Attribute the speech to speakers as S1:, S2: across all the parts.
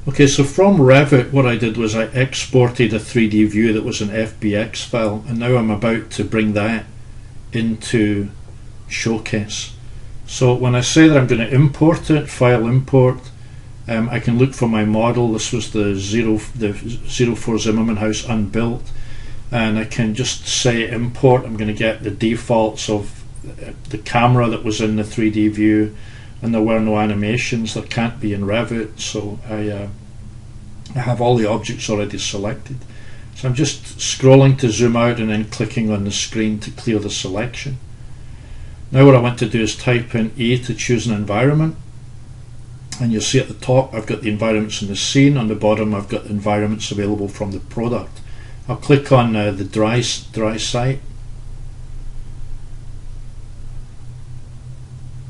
S1: Okay, so from Revit what I did was I exported a 3D view that was an FBX file, and now I'm about to bring that into Showcase. So when I say that I'm going to import it, file import, I can look for my model. This was the 04 Zimmerman house unbuilt, and I can just say import. I'm going to get the defaults of the camera that was in the 3D view, and there were no animations that can't be in Revit, so I have all the objects already selected. So I'm just scrolling to zoom out and then clicking on the screen to clear the selection. Now what I want to do is type in E to choose an environment, and you'll see at the top I've got the environments in the scene. On the bottom I've got the environments available from the product. I'll click on the dry site,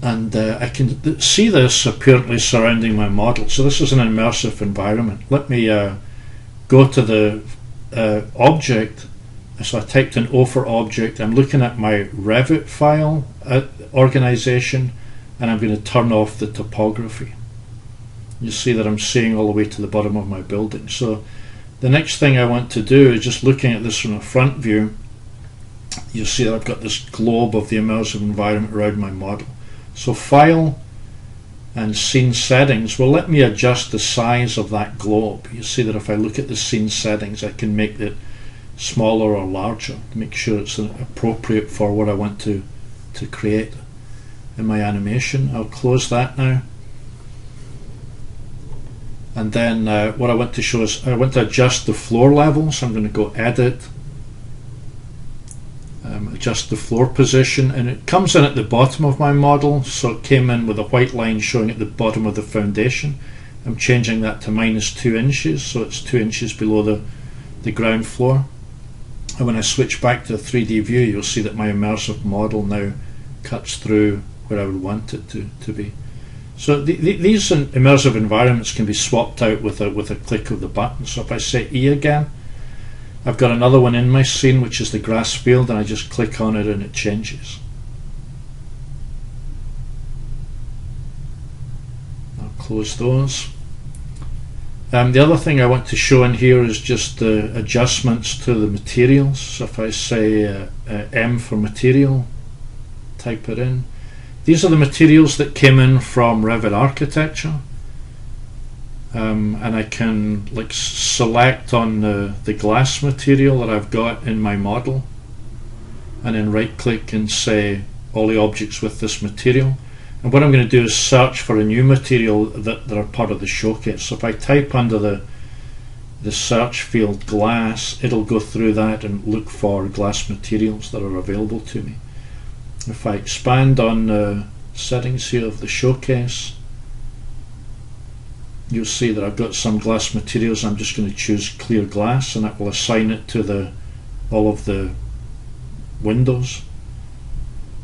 S1: and I can see this apparently surrounding my model. So this is an immersive environment. Let me go to the object. So I typed in O for object. I'm looking at my Revit file organization, and I'm going to turn off the topography. You see that I'm seeing all the way to the bottom of my building. So the next thing I want to do is, just looking at this from a front view, you'll see that I've got this globe of the immersive environment around my model. So file and scene settings will let me adjust the size of that globe. You see that if I look at the scene settings, I can make it smaller or larger to make sure it's appropriate for what I want to create in my animation. I'll close that now. And then what I want to show is I want to adjust the floor level. So I'm going to go edit, adjust the floor position, and it comes in at the bottom of my model, so it came in with a white line showing at the bottom of the foundation. I'm changing that to -2 inches, so it's 2 inches below the ground floor. And when I switch back to a 3D view, you'll see that my immersive model now cuts through where I would want it to be. So these immersive environments can be swapped out with a click of the button. So if I say E again, I've got another one in my scene, which is the grass field, and I just click on it and it changes. I'll close those. The other thing I want to show in here is just the adjustments to the materials. So if I say M for material, type it in. These are the materials that came in from Revit Architecture, and I can select on the glass material that I've got in my model, and then right click and say all the objects with this material. And what I'm going to do is search for a new material that are part of the showcase. So if I type under the search field glass, it'll go through that and look for glass materials that are available to me. If I expand on the settings here of the showcase, you'll see that I've got some glass materials. I'm just going to choose clear glass, and that will assign it to all of the windows.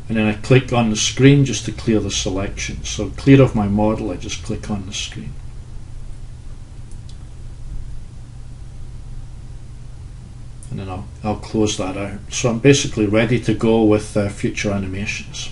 S1: And then I click on the screen just to clear the selection. So clear of my model, I just click on the screen. And then I'll close that out. So I'm basically ready to go with future animations.